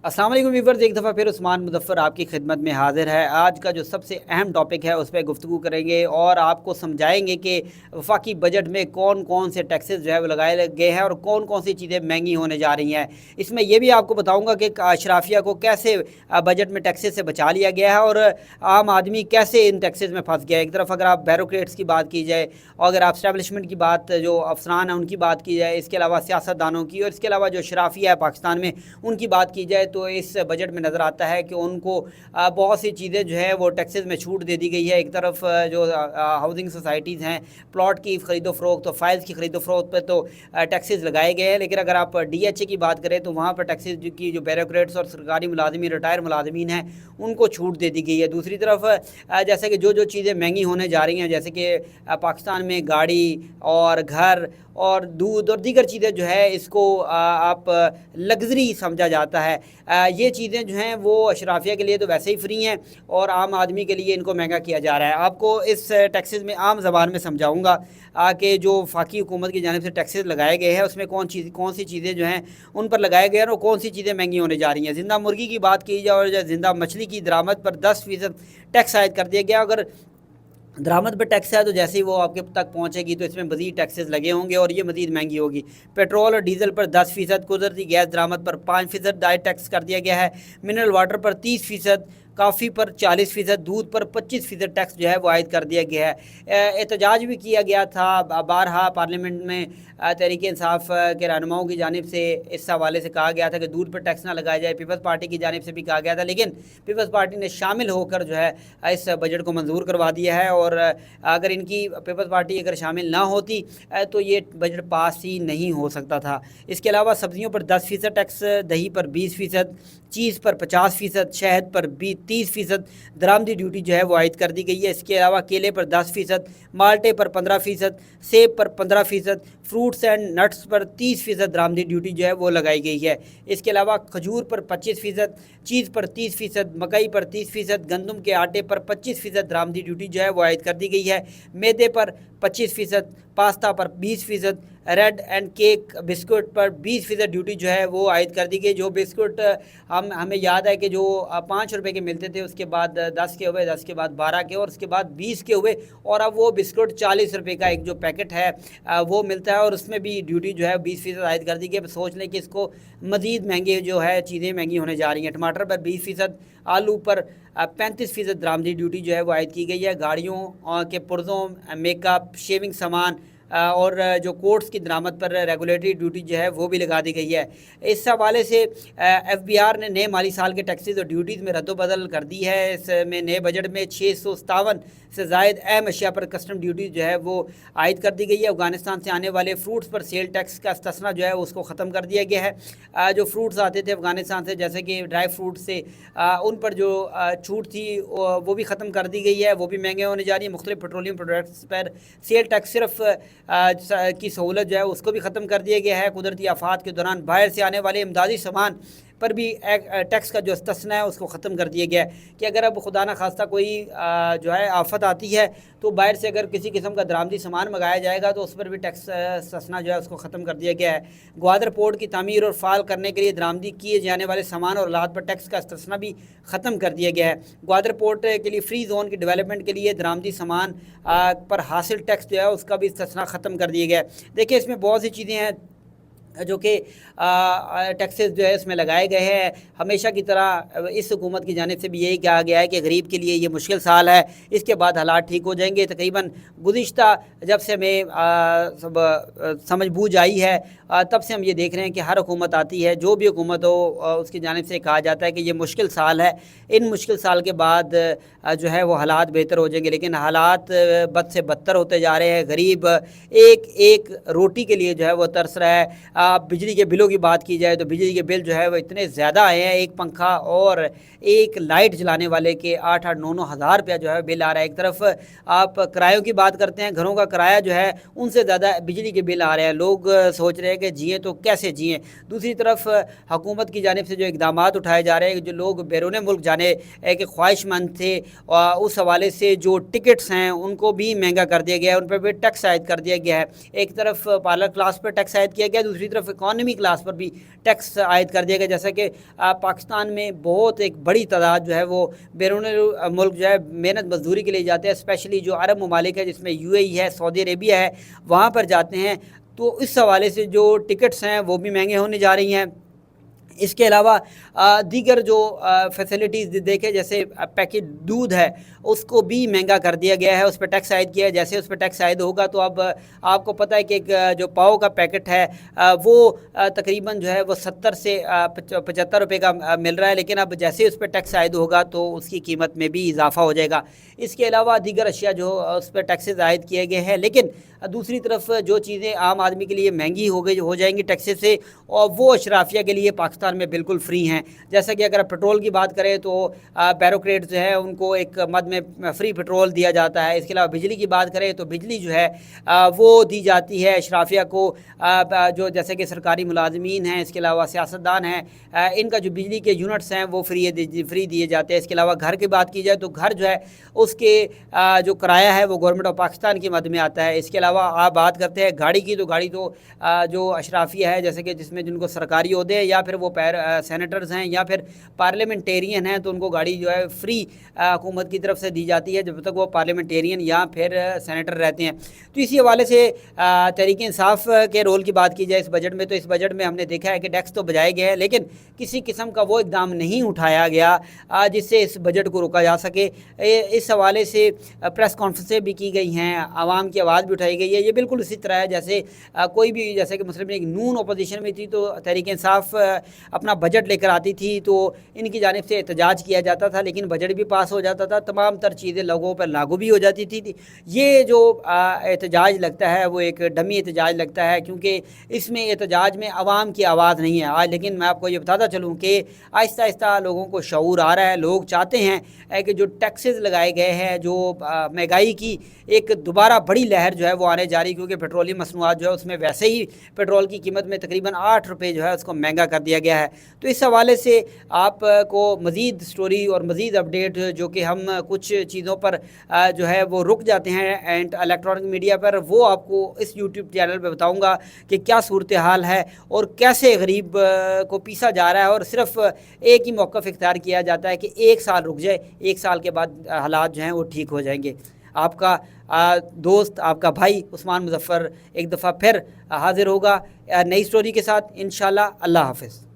अस्सलाम वालेकुम व्यूअर्स, एक दफ़ा फिर उस्मान मुज़फ़्फ़र आपकी खिदमत में हाज़िर है। आज का जो सबसे अहम टॉपिक है उस पे गुफ्तगू करेंगे और आपको समझाएंगे कि वफाकी बजट में कौन कौन से टैक्सेस जो है वो लगाए गए हैं और कौन कौन सी चीज़ें महंगी होने जा रही हैं। इसमें यह भी आपको बताऊंगा कि अशराफिया को कैसे बजट में टैक्सेस से बचा लिया गया है और आम आदमी कैसे इन टैक्सेस में फंस गया है। एक तरफ अगर आप बैरोक्रेट्स की बात की जाए और अगर आप स्टैब्लिशमेंट की बात, जो अफसरान हैं उनकी बात की जाए, इसके अलावा सियासतदानों की और इसके अलावा जो अशराफिया है पाकिस्तान में उनकी बात की जाए, तो इस बजट में नज़र आता है कि उनको बहुत सी चीज़ें जो है वो टैक्सेस में छूट दे दी गई है। एक तरफ जो हाउसिंग सोसाइटीज़ हैं, प्लॉट की ख़रीदो फ़रोख्त तो फाइल्स की ख़रीदो फ़रोख्त पर तो टैक्सेस लगाए गए हैं, लेकिन अगर आप DHA की बात करें तो वहाँ पर टैक्सेस की जो बैरोक्रेट्स और सरकारी मुलाजमीन, रिटायर मुलाजमीन हैं, उनको छूट दे दी गई है। दूसरी तरफ जैसे कि जो चीज़ें महंगी होने जा रही हैं, जैसे कि पाकिस्तान में गाड़ी और घर और दूध और दीगर चीज़ें जो है इसको आप लग्जरी समझा जाता है। ये चीज़ें जो हैं वो अशराफिया के लिए तो वैसे ही फ्री हैं और आम आदमी के लिए इनको महंगा किया जा रहा है। आपको इस टैक्सेस में आम ज़बान में समझाऊँगा कि जो वफाकी हुकूमत की जानिब से टैक्सेस लगाए गए हैं उसमें कौन सी चीज़ें जो हैं उन पर लगाए गए हैं और कौन सी चीज़ें महंगी होने जा रही हैं। ज़िंदा मुर्गी की बात की जाए और ज़िंदा मछली की दरामद पर 10% टैक्स आयद कर दिया गया। अगर दरामद पर टैक्स है तो जैसे ही वो आपके तक पहुंचेगी तो इसमें मज़ीद टैक्सेस लगे होंगे और ये मज़ीद महंगी होगी। पेट्रोल और डीजल पर 10%, कुदरती गैस दरामद पर 5% दायरा टैक्स कर दिया गया है। मिनरल वाटर पर 30%, कॉफ़ी पर 40%, दूध पर 25% टैक्स जो है वो आयद कर दिया गया है। एहतजाज भी किया गया था बारहा पार्लियामेंट में। तहरीक इंसाफ के रहनुमाओं की जानिब से इस हवाले से कहा गया था कि दूध पर टैक्स ना लगाया जाए। पीपल्स पार्टी की जानिब से भी कहा गया था, लेकिन पीपल्स पार्टी ने शामिल होकर जो है इस बजट को मंजूर करवा दिया है और अगर इनकी पीपल्स पार्टी अगर शामिल ना होती तो ये बजट पास ही नहीं हो सकता था। इसके अलावा सब्ज़ियों पर 10% टैक्स, दही पर 20%, चीज़ पर 50%, शहद पर भी 30% दरामदी ड्यूटी जो है वो आयद कर दी गई है। इसके अलावा केले पर 10%, माल्टे पर 15%, सेब पर 15%, फ्रूट्स एंड नट्स पर 30% दरामदी ड्यूटी जो है वो लगाई गई है। इसके अलावा खजूर पर 25%, चीज़ पर 30%, मकई पर 30%, गंदम के आटे पर 25% दरामदी ड्यूटी जो है वो आयद कर दी गई है। मैदे पर 25%, पास्ता पर 20%, रेड एंड केक बिस्कुट पर 20% ड्यूटी जो है वो आयद कर दी गई। जो बिस्कुट हमें याद है कि जो 5 रुपए के मिलते थे उसके बाद 10 के हुए, 10 के बाद 12 के और उसके बाद 20 के हुए और अब वो बिस्कुट 40 रुपए का एक जो पैकेट है वो मिलता है और उसमें भी ड्यूटी जो है 20% आयद कर दी गई। सोच लें कि इसको मज़ीद महंगे जो है चीज़ें महंगी होने जा रही हैं। टमाटर पर 20%, आलू पर 35% दरामदी ड्यूटी जो है वो आयद की गई है। गाड़ियों के पुर्ज़ों, मेकअप, शेविंग सामान और जो कोर्ट्स की दरामद पर रेगुलेटरी ड्यूटी जो है वो भी लगा दी गई है। इस हवाले से FBR ने नए माली साल के टैक्सेस और ड्यूटीज़ में रद्दबदल कर दी है। इसमें नए बजट में 657 से ज़ायद अहम अशिया पर कस्टम ड्यूटी जो है वो आयद कर दी गई है। अफ़गानिस्तान से आने वाले फ्रूट्स पर सेल टैक्स का इस्तिस्ना जो है उसको ख़त्म कर दिया गया है। जो फ्रूट्स आते थे अफ़गानिस्तान से, जैसे कि ड्राई फ्रूट से, उन पर जो छूट थी वो भी ख़त्म कर दी गई है, वो भी महंगे होने जा रही है। मुख्तलिफ पेट्रोलियम प्रोडक्ट्स पर सेल टैक्स सिर्फ की सहूलत जो है उसको भी ख़त्म कर दिया गया है। कुदरती आफात के दौरान बाहर से आने वाले इमदादी सामान पर भी टैक्स का जो इस्तिस्ना है उसको ख़त्म कर दिया गया है कि अगर अब खुदा न खास्ता कोई जो है आफत आती है तो बाहर से अगर किसी किस्म का दरामदी सामान मंगाया जाएगा तो उस पर भी टैक्स इस्तिस्ना जो है उसको ख़त्म कर दिया गया है। ग्वादर पोर्ट की तामीर और फाल करने के लिए दरामदी किए जाने वाले सामान और आलात पर टैक्स का इस्तिस्ना भी ख़त्म कर दिया गया है। ग्वादर पोर्ट के लिए फ्री जोन की डेवलपमेंट के लिए दरामदी सामान पर हासिल टैक्स जो है उसका भी इस्तिस्ना ख़त्म कर दिया गया है। देखिए, इसमें बहुत सी चीज़ें हैं जो कि टैक्सेस जो है इसमें लगाए गए हैं। हमेशा की तरह इस हुकूमत की जानिब से भी यही कहा गया है कि गरीब के लिए ये मुश्किल साल है, इसके बाद हालात ठीक हो जाएंगे। तकरीबन गुज़िश्ता जब से हमें समझ बूझ आई है तब से हम ये देख रहे हैं कि हर हुकूमत आती है, जो भी हुकूमत हो उसकी जानिब से कहा जाता है कि ये मुश्किल साल है, इन मुश्किल साल के बाद जो है वो हालात बेहतर हो जाएंगे। लेकिन हालात बद से बदतर होते जा रहे हैं। गरीब एक एक रोटी के लिए जो है वो तरस रहा है। बिजली के बिलों की बात की जाए तो बिजली के बिल जो है वो इतने ज़्यादा आए हैं, एक पंखा और एक लाइट जलाने वाले के 8-8, 9-9 हज़ार रुपया जो है बिल आ रहा है। एक तरफ आप किरायों की बात करते हैं, घरों का किराया जो है उनसे ज़्यादा बिजली के बिल आ रहे हैं। लोग सोच रहे हैं कि जिएँ तो कैसे जिएँ। दूसरी तरफ हुकूमत की जानिब से जो इक़दाम उठाए जा रहे हैं, जो लोग बैरून मुल्क जाने के ख्वाहिशमंद थे उस हवाले से जो टिकट्स हैं उनको भी महंगा कर दिया गया है, उन पर भी टैक्स आयद कर दिया गया है। एक तरफ पार्लर क्लास पर टैक्स आयद किया गया, दूसरी तरफ इकॉनमी क्लास पर भी टैक्स आयद कर दिया गया, जैसा कि पाकिस्तान में बहुत एक बड़ी तादाद जो है वो बैरून मुल्क जो है मेहनत मजदूरी के लिए जाते हैं, स्पेशली जो अरब ममालिक है जिसमें UAE है, सऊदी अरेबिया है, वहाँ पर जाते हैं। तो इस हवाले से जो टिकट्स हैं वो भी महंगे होने जा रही हैं। इसके अलावा दीगर जो फैसिलिटीज़ देखें, जैसे पैकेट दूध है उसको भी महंगा कर दिया गया है, उस पर टैक्स आयद किया है। जैसे उस पर टैक्स आयद होगा तो अब आपको पता है कि एक जो पाव का पैकेट है वो तकरीबन जो है वो 70 से 75 रुपये का मिल रहा है, लेकिन अब जैसे उस पर टैक्स आयद होगा तो उसकी कीमत में भी इजाफा हो जाएगा। इसके अलावा दीगर अशिया जो उस पर टैक्सेस आयद किए गए हैं, लेकिन दूसरी तरफ जो चीज़ें आम आदमी के लिए महंगी हो जाएंगी टैक्सेस से, और वो अशराफिया के लिए पाकिस्तान में बिल्कुल फ्री हैं। जैसा कि अगर पेट्रोल की बात करें तो बैरोक्रेट जो है उनको एक मद में फ्री पेट्रोल दिया जाता है। इसके अलावा बिजली की बात करें तो बिजली जो है वो दी जाती है अशराफिया को, जो जैसे कि सरकारी मुलाजमीन हैं, इसके अलावा सियासतदान हैं, इनका जो बिजली के यूनिट्स हैं वो फ्री दिए जाते हैं। इसके अलावा घर की बात की जाए तो घर जो है उसके जो किराया है वो गवर्नमेंट ऑफ पाकिस्तान की मद में आता है। इसके अलावा आप बात करते हैं गाड़ी की, तो गाड़ी तो जो अशराफिया है जैसे कि जिसमें जिनको सरकारी ओहदे हैं या फिर वो सेनेटर्स हैं या फिर पार्लियामेंटेरियन हैं, तो उनको गाड़ी जो है फ्री हुकूमत की तरफ से दी जाती है जब तक वो पार्लियामेंटेरियन या फिर सेनेटर रहते हैं। तो इसी हवाले से तहरीक इंसाफ के रोल की बात की जाए इस बजट में, तो इस बजट में हमने देखा है कि टैक्स तो बजाए गए हैं लेकिन किसी किस्म का वो इकदाम नहीं उठाया गया जिससे इस बजट को रोका जा सके। इस हवाले से प्रेस कॉन्फ्रेंसें भी की गई हैं, आवाम की आवाज़ भी उठाई गई है। ये बिल्कुल इसी तरह है जैसे कोई भी, जैसे कि मुस्लिम लीग नून अपोजिशन में थी तो तहरीक इंसाफ अपना बजट लेकर आती थी तो इनकी जानिब से एहतजाज किया जाता था, लेकिन बजट भी पास हो जाता था, तमाम तर चीज़ें लोगों पर लागू भी हो जाती थी। ये जो एहतजाज लगता है वो एक डमी एहतजाज लगता है, क्योंकि इसमें एहतजाज में आवाम की आवाज़ नहीं है आज। लेकिन मैं आपको ये बताता चलूँ कि आहिस्ता आहिस्ता लोगों को शऊर आ रहा है। लोग चाहते हैं कि जो टैक्सेस लगाए गए हैं, जो महंगाई की एक दोबारा बड़ी लहर जो है वो आने जा रही, क्योंकि पेट्रोलियम मसनूआत जो है उसमें वैसे ही पेट्रोल की कीमत में तकरीबन 8 रुपये जो है उसको महंगा कर दिया गया है। तो इस हवाले से आपको मज़ीद स्टोरी और मज़ीद अपडेट जो कि हम कुछ चीज़ों पर जो है वो रुक जाते हैं एंड इलेक्ट्रॉनिक मीडिया पर, वो आपको इस यूट्यूब चैनल पर बताऊँगा कि क्या सूरत हाल है और कैसे गरीब को पीसा जा रहा है, और सिर्फ एक ही मौक़िफ़ इख्तियार किया जाता है कि 1 साल रुक जाए, 1 साल के बाद हालात जो हैं वो ठीक हो जाएंगे। आपका दोस्त, आपका भाई उस्मान मुज़फ़्फ़र एक दफ़ा फिर हाज़िर होगा नई स्टोरी के साथ इंशाअल्लाह। अल्लाह हाफ़िज़।